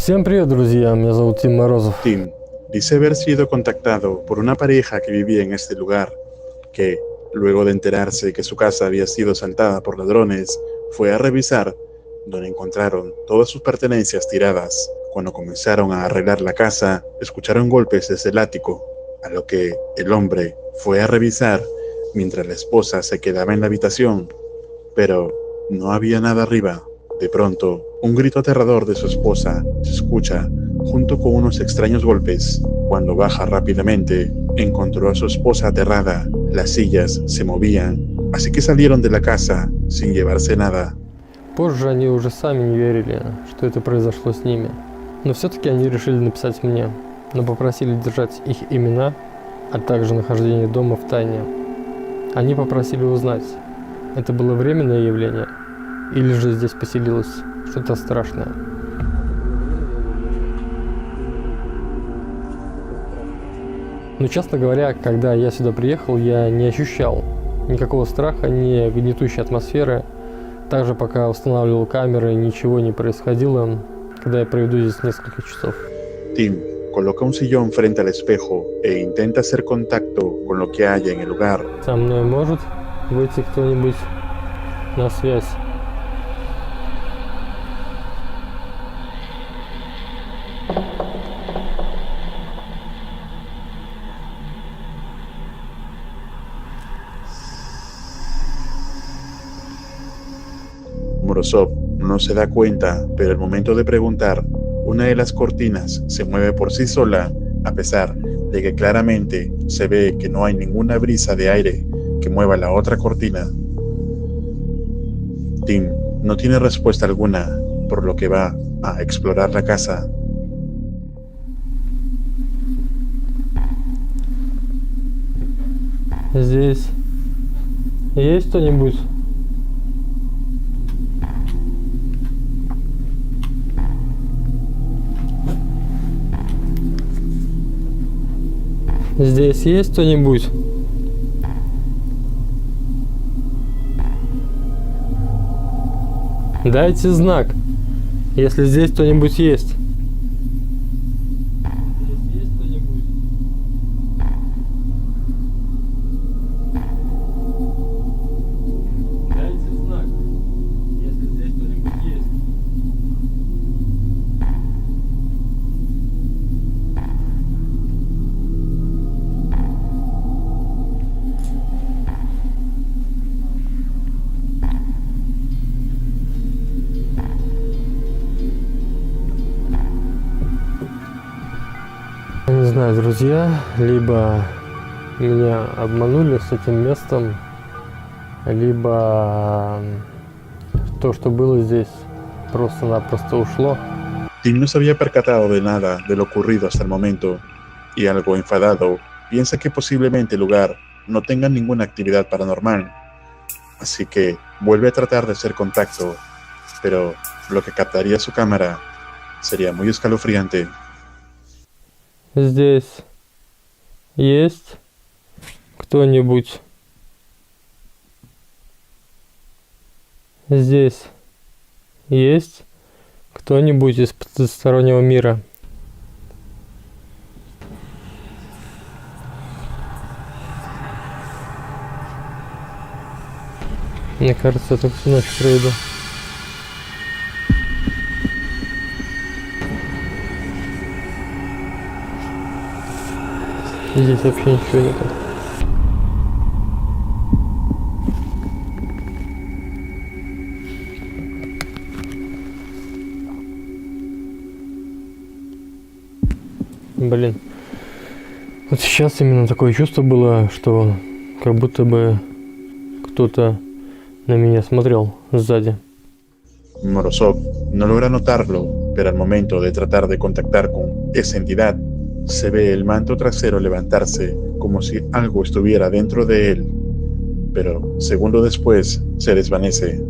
Всем привет, друзья, меня зовут Тим Морозов. Tim dice haber sido contactado por una pareja que vivía en este lugar, que, luego de enterarse que su casa había sido asaltada por ladrones, fue a revisar, donde encontraron todas sus pertenencias tiradas. Cuando comenzaron a arreglar la casa, escucharon golpes desde el ático, a lo que el hombre fue a revisar mientras la esposa se quedaba en la habitación, pero no había nada arriba. De pronto, un grito aterrador de su esposa se escucha junto con unos extraños golpes. Cuando baja rápidamente, encontró a su esposa aterrada. Las sillas se movían, así que salieron de la casa sin llevarse nada. Позже они уже сами не верили, что это произошло с ними. Но все-таки они решили написать мне, но попросили держать их имена, а также нахождение дома в тайне. Они попросили узнать, это было временное явление, или же здесь поселилось что-то страшное. Но, честно говоря, когда я сюда приехал, я не ощущал никакого страха, ни гнетущей атмосферы. Также пока устанавливал камеры, ничего не происходило, когда я проведу здесь несколько часов. Tim coloca un sillón frente al espejo e intenta hacer contacto con lo que haya en el lugar. Со мной может выйти кто-нибудь на связь? Morozov no se da cuenta, pero al momento de preguntar, una de las cortinas se mueve por sí sola, a pesar de que claramente se ve que no hay ninguna brisa de aire que mueva la otra cortina. Tim no tiene respuesta alguna, por lo que va a explorar la casa. Здесь есть кто-нибудь? Здесь есть кто-нибудь? Дайте знак, если здесь кто-нибудь есть. Здесь есть кто-нибудь? Дайте знак, если здесь кто-нибудь есть. Не знаю, друзья, либо меня обманули с этим местом, либо то, что было здесь, просто-напросто ушло. Tim no se había percatado de nada de lo ocurrido hasta el momento, y algo enfadado, piensa que posiblemente el lugar no tenga ninguna actividad paranormal. Así que vuelve a tratar de hacer contacto, pero lo que captaría su cámara sería muy escalofriante. Здесь есть кто-нибудь? Здесь есть кто-нибудь из потустороннего мира? Мне кажется, я так всю ночь проведу. Здесь вообще ничего нету. Блин. Вот сейчас именно такое чувство было, что как будто бы кто-то на меня смотрел сзади. Morozov no logra notarlo, pero al momento de tratar de contactar con esa entidad, se ve el manto trasero levantarse como si algo estuviera dentro de él, pero segundo después se desvanece.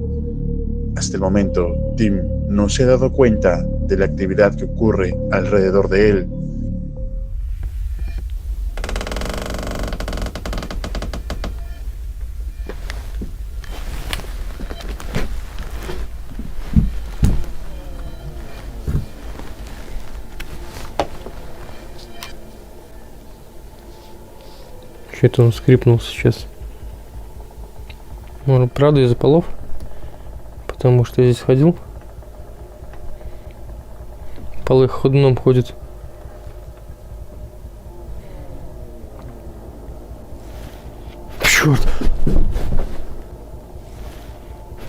Hasta el momento, Tim no se ha dado cuenta de la actividad que ocurre alrededor de él. Что это он скрипнул сейчас? Может, правда из-за полов? Потому что я здесь ходил. Полы ходуном ходят. Черт!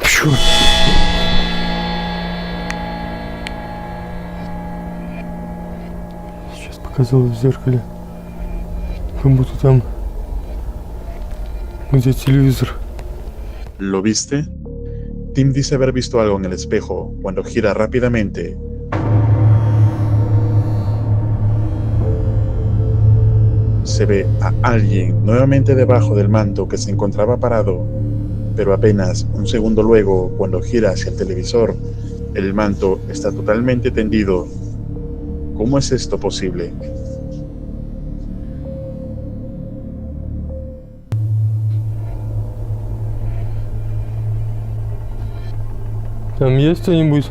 Черт! Сейчас показалось в зеркале. Как будто там, где телевизор. ¿Lo viste? Tim dice haber visto algo en el espejo cuando gira rápidamente. Se ve a alguien nuevamente debajo del manto que se encontraba parado, pero apenas un segundo luego, cuando gira hacia el televisor, el manto está totalmente tendido. ¿Cómo es esto posible? Там есть кто-нибудь?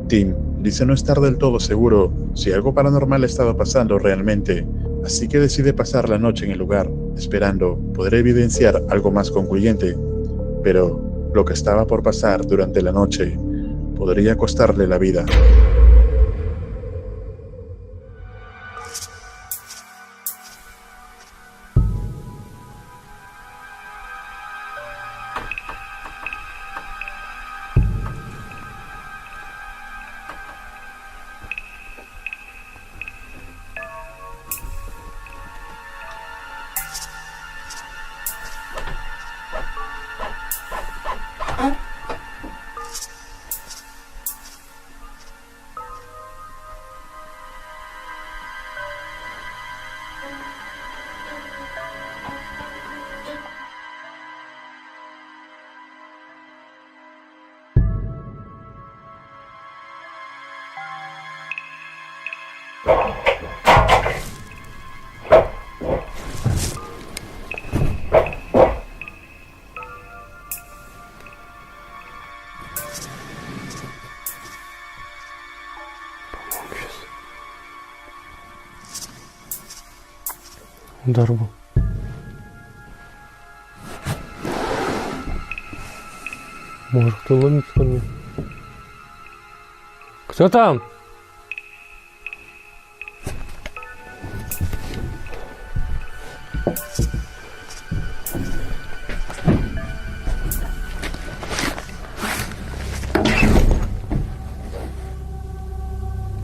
Tim dice no estar del todo seguro si algo paranormal ha estado pasando realmente, así que decide pasar la noche en el lugar, esperando poder evidenciar algo más concluyente. Pero lo que estaba por pasar durante la noche podría costarle la vida. Удар был. Может, кто ломится ко мне? Кто там?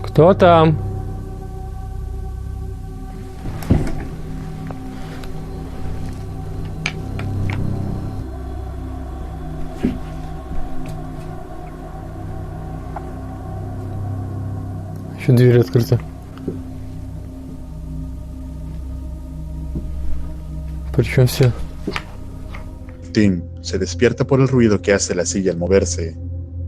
Кто там? Еще дверь открыта. Причем все. Tim se despierta por el ruido que hace la silla al moverse.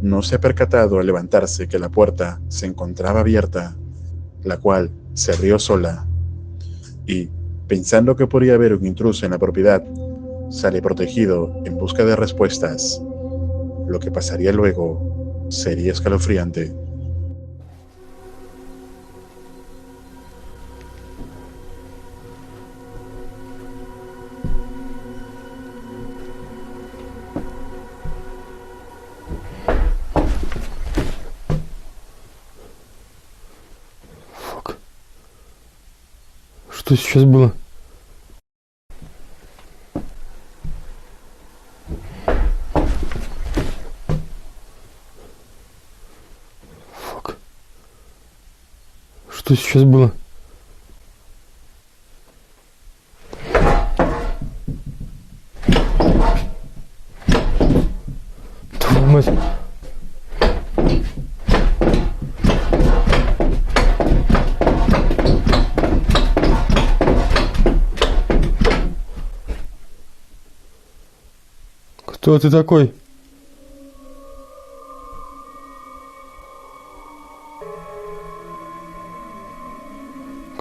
No se ha percatado al levantarse que la puerta se encontraba abierta, la cual se abrió sola. Y, pensando que podría haber un intruso en la propiedad, sale protegido en busca de respuestas. Lo que pasaría luego sería escalofriante. Что сейчас было? Фак. Что сейчас было? Твою мать. Кто ты такой?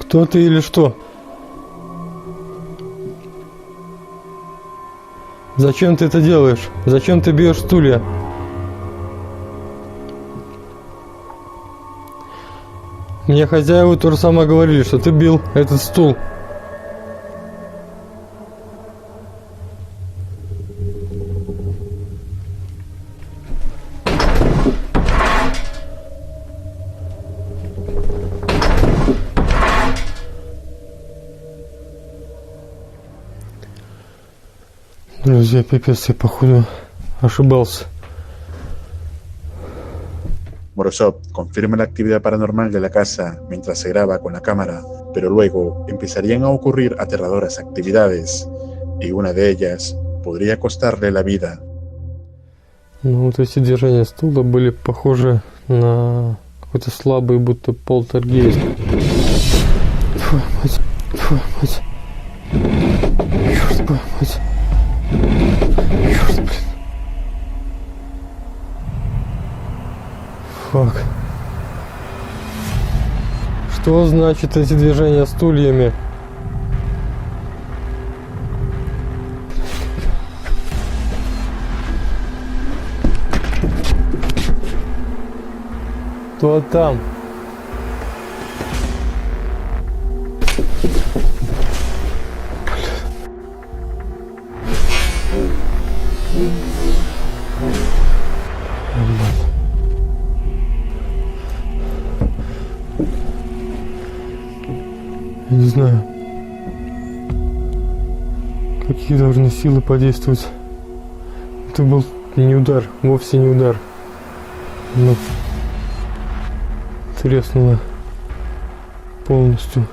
Кто ты или что? Зачем ты это делаешь? Зачем ты бьешь стулья? Мне хозяева то же самое говорили, что ты бил этот стул. Друзья, пипец, я походу ошибался. Morozov confirma la actividad paranormal de la casa mientras se graba con la cámara, pero luego empezarían a ocurrir aterradoras actividades, y una de ellas podría costarle la vida. Ну вот эти движения стула были похожи на какой-то слабый, будто полтергейст. Фу, мать, фу, мать. Чёрт, мать. Чёрт, блин. Фак. Что значит эти движения стульями? Кто там? Я не знаю, какие должны силы подействовать. Это был не удар, вовсе не удар. Но треснуло полностью.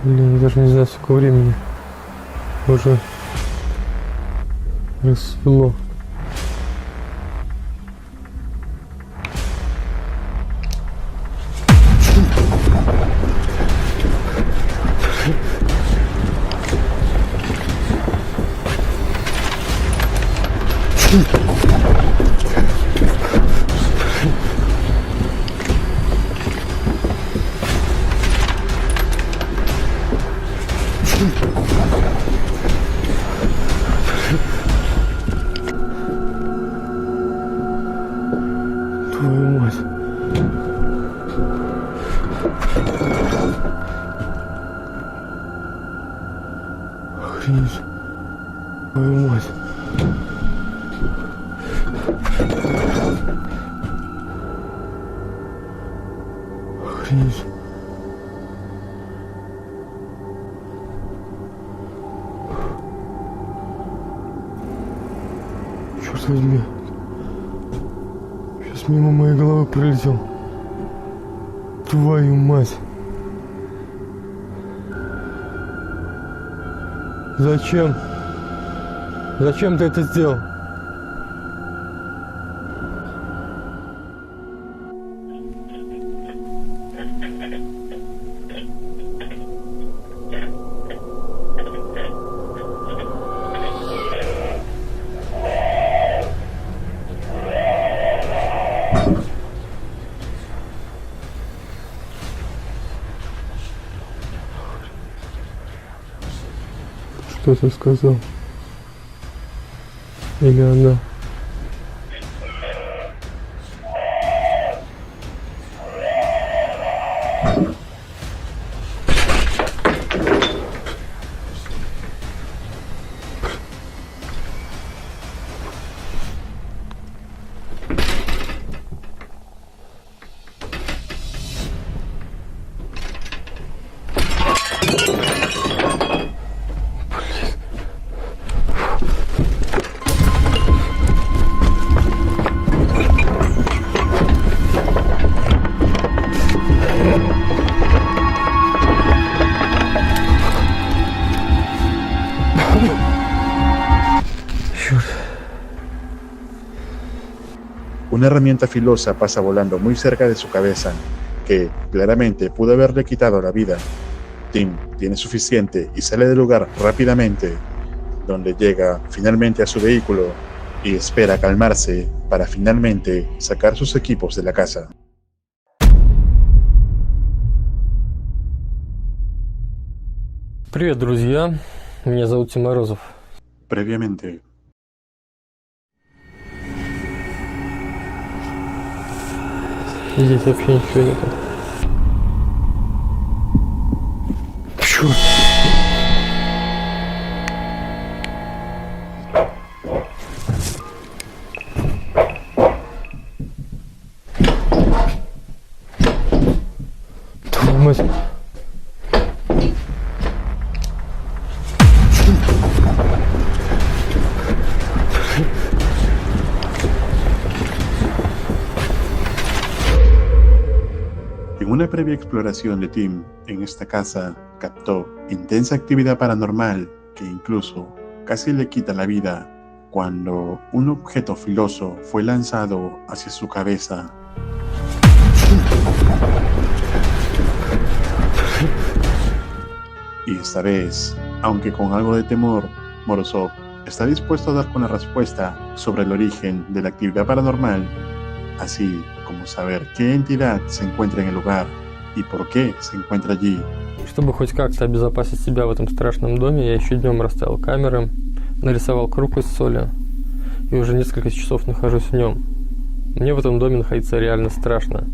Блин, я даже не знаю, сколько времени. Уже рассвело. Твою мать. Охренеть. Твою мать. Охренеть. Черт возьми. Сейчас мимо моей головы пролетел. Твою мать. Зачем? Зачем ты это сделал? Что ты сказал? Или она? Una herramienta filosa pasa volando muy cerca de su cabeza, que claramente pudo haberle quitado la vida. Tim tiene suficiente y sale del lugar rápidamente, donde llega finalmente a su vehículo y espera calmarse para finalmente sacar sus equipos de la casa. Привет, друзья. Меня зовут Тим Морозов. Previamente, Здесь вообще ничего нету. Чёрт. Твою мать. en una previa exploración de Tim en esta casa, captó intensa actividad paranormal que incluso casi le quita la vida cuando un objeto filoso fue lanzado hacia su cabeza. Y esta vez, aunque con algo de temor, Morozov está dispuesto a dar con la respuesta sobre el origen de la actividad paranormal, así como saber qué entidad se encuentra en el lugar y por qué se encuentra allí. Чтобы хоть как-то обезопасить себя в этом страшном доме, я еще днем расставил камеры, нарисовал круг из соли и уже несколько часов нахожусь в нем. Мне в этом доме находиться реально страшно,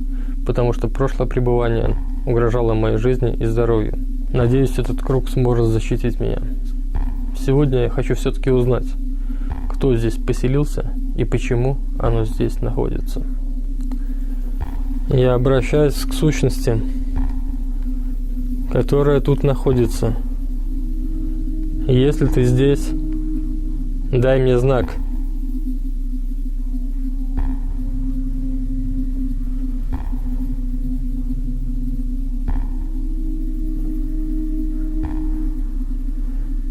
потому что прошлое пребывание угрожало моей жизни и здоровью. Надеюсь, этот круг сможет защитить меня. Сегодня я хочу все-таки узнать, кто здесь поселился и почему оно здесь находится. Я обращаюсь к сущности, которая тут находится. Если ты здесь, дай мне знак.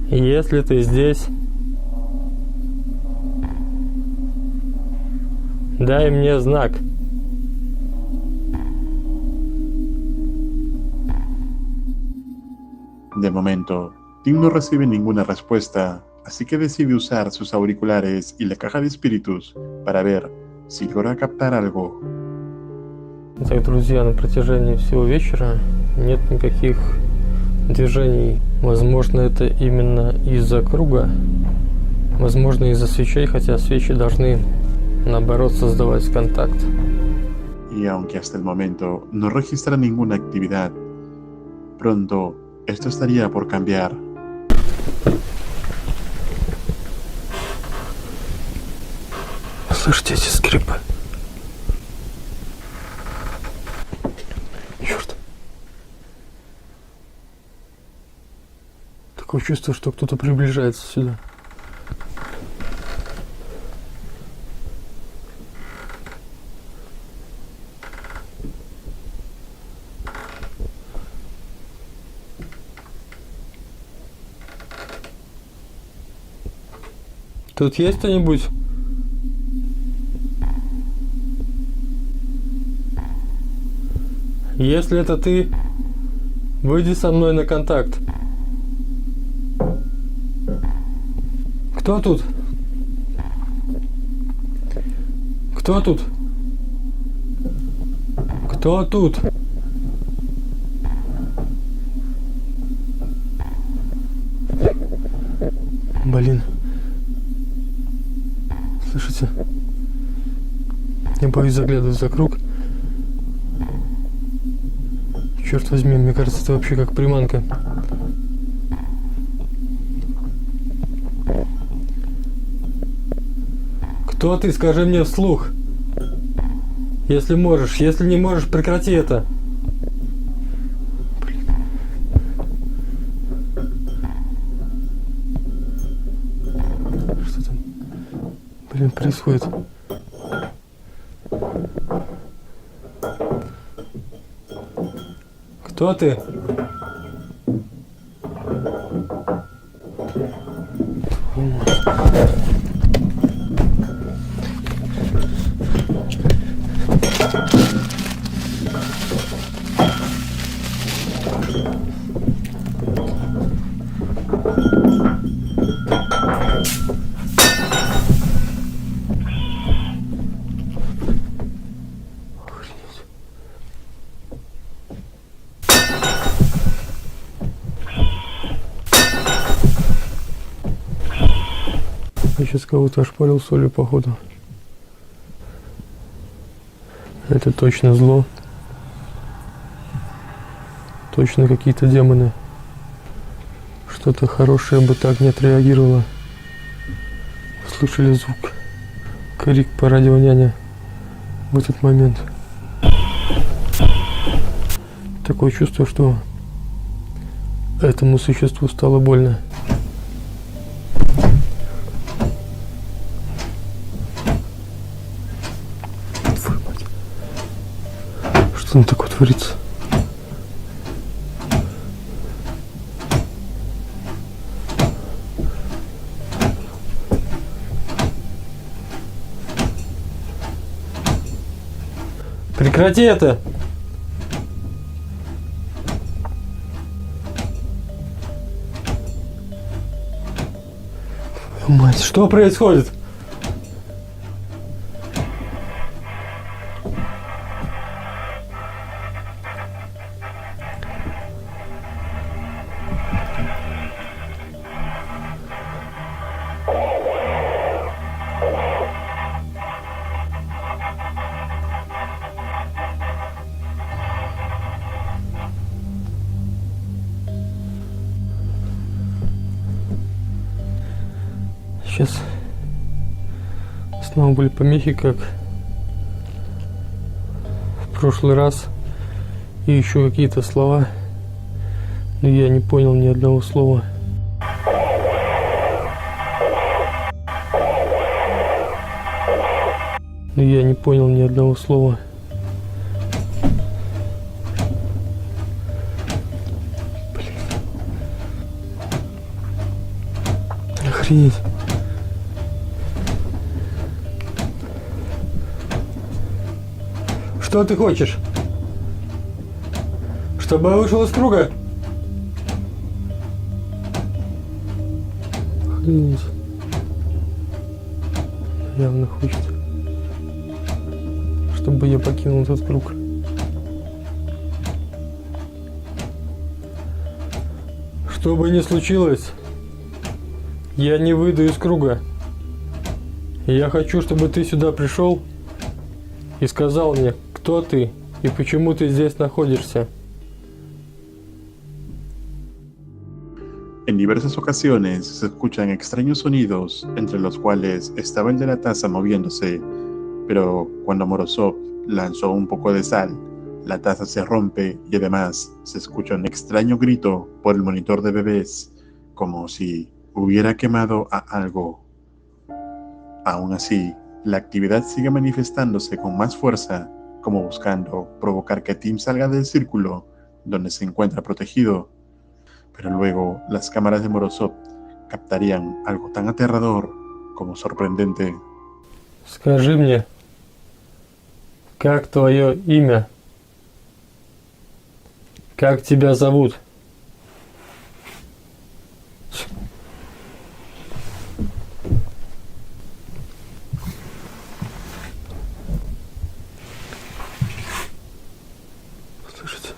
Если ты здесь, дай мне знак. De momento, Tim no recibe ninguna respuesta, así que decide usar sus auriculares y la caja de espíritus para ver si logra captar algo. Итак, друзья, на протяжении всего вечера нет никаких движений. Возможно, это именно из-за круга, возможно, из-за свечей, хотя свечи должны, наоборот, создавать контакт. Y aunque hasta el momento no registra ninguna actividad, pronto esto estaría por cambiar. Слышите эти скрипы? Черт. Такое чувство, что кто-то приближается сюда. Тут есть кто-нибудь? Если это ты, выйди со мной на контакт. Кто тут? Кто тут? Кто тут? Блин. Слышите? Я боюсь заглядывать за круг. Черт возьми, мне кажется, это вообще как приманка. Кто ты? Скажи мне вслух. Если можешь. Если не можешь, прекрати это. Блин. Что там? Блин, происходит. Кто ты? Я сейчас кого-то ошпарил солью, походу. Это точно зло. Точно какие-то демоны. Что-то хорошее бы так не отреагировало. Слышали звук. Крик по радио няня в этот момент. Такое чувство, что этому существу стало больно. Твою мать. Что там такое творится? Прекрати это! Твою мать, что происходит? Сейчас снова были помехи, как в прошлый раз, и еще какие-то слова, но я не понял ни одного слова. Но я не понял ни одного слова. Блин. Охренеть. Что ты хочешь? Чтобы я вышел из круга? Охренеть. Явно хочет, чтобы я покинул этот круг. Что бы ни случилось, я не выйду из круга. Я хочу, чтобы ты сюда пришел и сказал мне, кто ты и почему ты здесь находишься. En diversas ocasiones se escuchan extraños sonidos, entre los cuales estaba el de la taza moviéndose, pero cuando Morozov lanzó un poco de sal, la taza se rompe y además se escucha un extraño grito por el monitor de bebés, como si hubiera quemado a algo. Aún así, la actividad sigue manifestándose con más fuerza, como buscando provocar que Tim salga del círculo donde se encuentra protegido. Pero luego las cámaras de Morozov captarían algo tan aterrador como sorprendente. Скажи мне, как твое имя? Как тебя зовут? Слышите?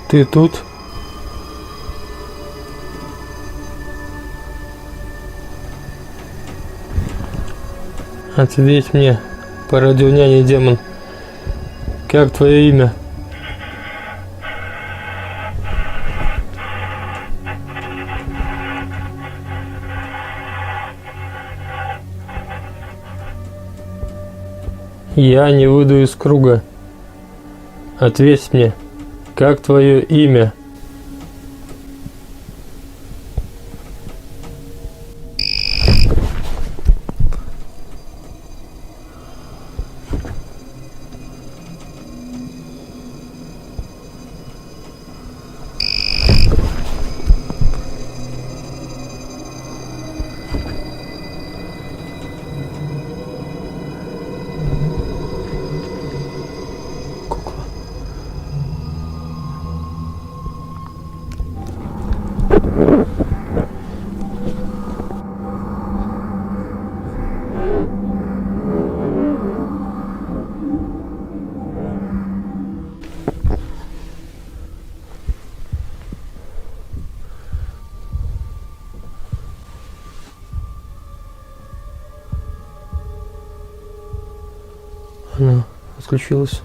Ты тут? Ответь мне, парадионяне демон. Как твое имя? Я не выйду из круга. Ответь мне, как твое имя? Она отключилась.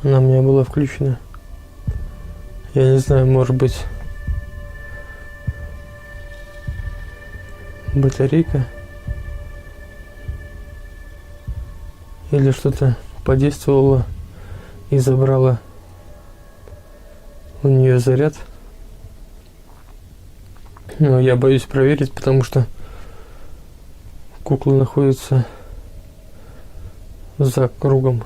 Она у меня была включена. Я не знаю, может быть, батарейка или что-то подействовало и забрало у нее заряд. Но я боюсь проверить, потому что кукла находится за кругом.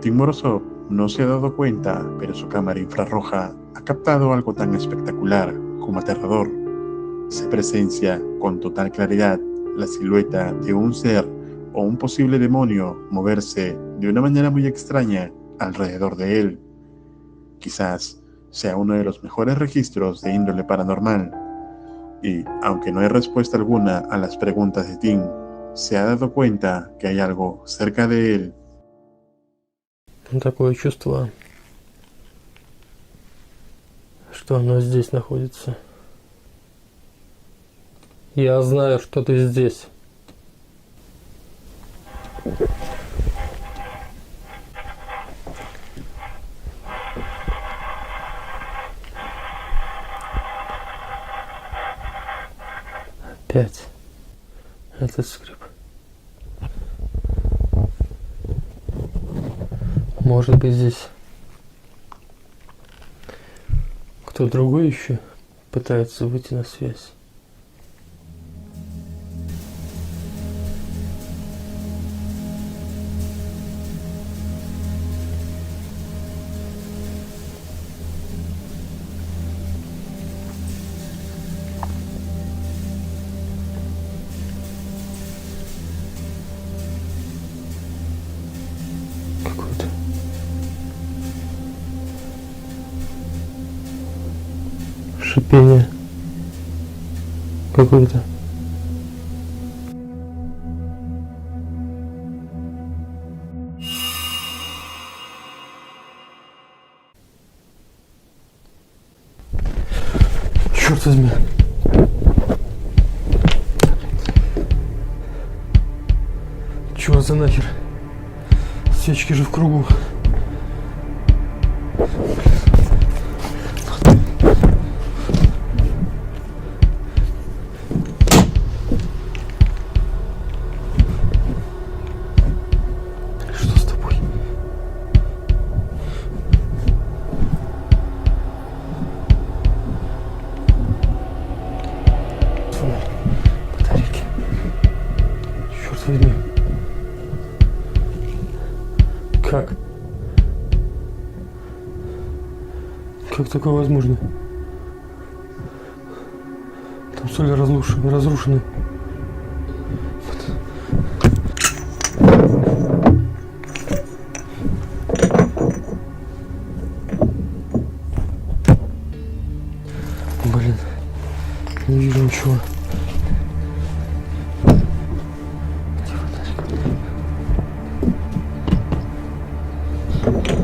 Timoroso no se ha dado cuenta, pero su cámara infrarroja ha captado algo tan espectacular como aterrador. Se presencia con total claridad la silueta de un ser o un posible demonio moverse de una manera muy extraña alrededor de él. Quizás sea uno de los mejores registros de índole paranormal. Y, aunque no hay respuesta alguna a las preguntas de Tim, se ha dado cuenta que hay algo cerca de él. Такое чувство, что оно здесь находится. Я знаю, что ты здесь. Опять этот скрип. Может быть, здесь кто другой еще пытается выйти на связь. Какой-то шипение какое-то. Черт возьми. Чего за нахер? Свечки же в кругу. Что с тобой? Фонарь, батарейки. Черт возьми. Как? Как такое возможно? Там что ли разрушены? Блин, не вижу ничего. Где фонарик?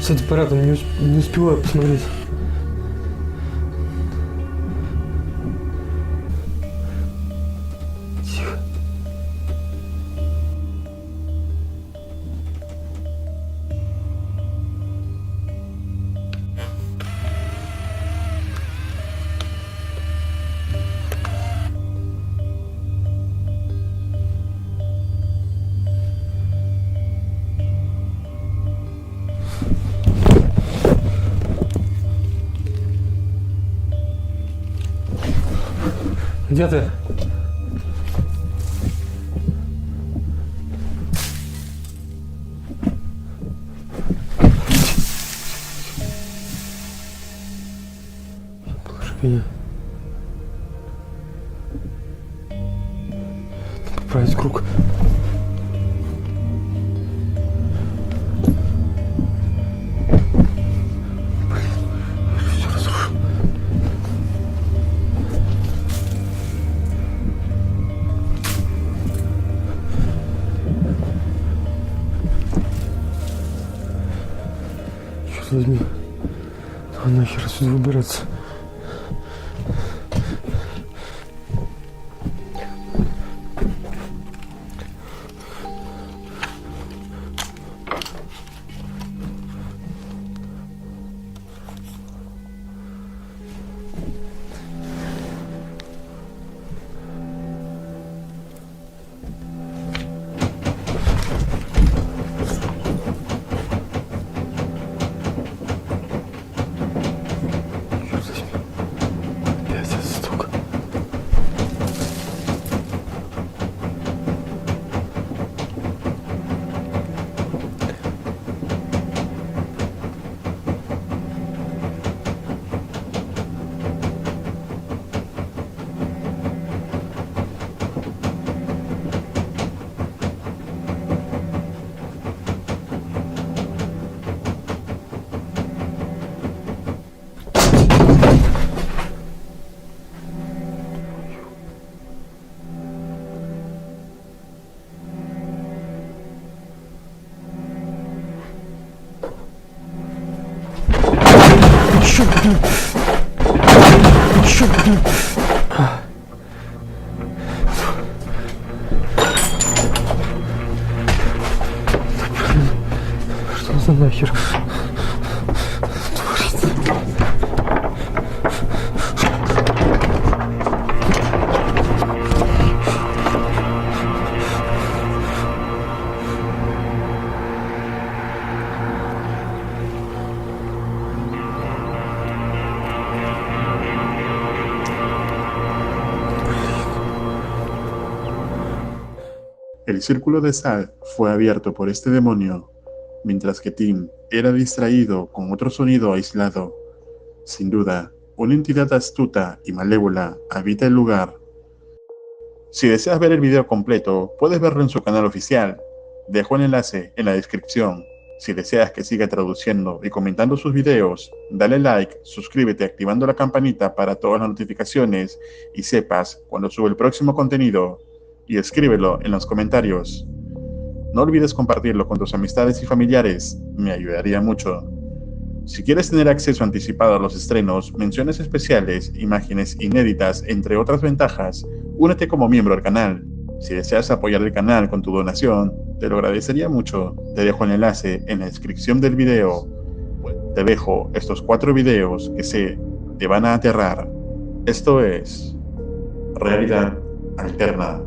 с аппаратом не успеваю посмотреть. Тихо. Где ты? Положи меня. Надо поправить круг. Все разрушу. Черт возьми. Давай нахер отсюда выбираться. Черт возьми. Опять этот стук. Черт, блин. Черт, блин. Что за нахер? Творится. El círculo de sal fue abierto por este demonio, mientras que Tim era distraído con otro sonido aislado. Sin duda, una entidad astuta y malévola habita el lugar. Si deseas ver el video completo, puedes verlo en su canal oficial. Dejo el enlace en la descripción. Si deseas que siga traduciendo y comentando sus videos, dale like, suscríbete activando la campanita para todas las notificaciones y sepas cuando sube el próximo contenido. Y escríbelo en los comentarios. No olvides compartirlo con tus amistades y familiares, me ayudaría mucho. Si quieres tener acceso anticipado a los estrenos, menciones especiales, imágenes inéditas, entre otras ventajas, únete como miembro al canal. Si deseas apoyar el canal con tu donación, te lo agradecería mucho. Te dejo el enlace en la descripción del video. Te dejo estos 4 videos que sé te van a aterrar. Esto es Realidad Alterna.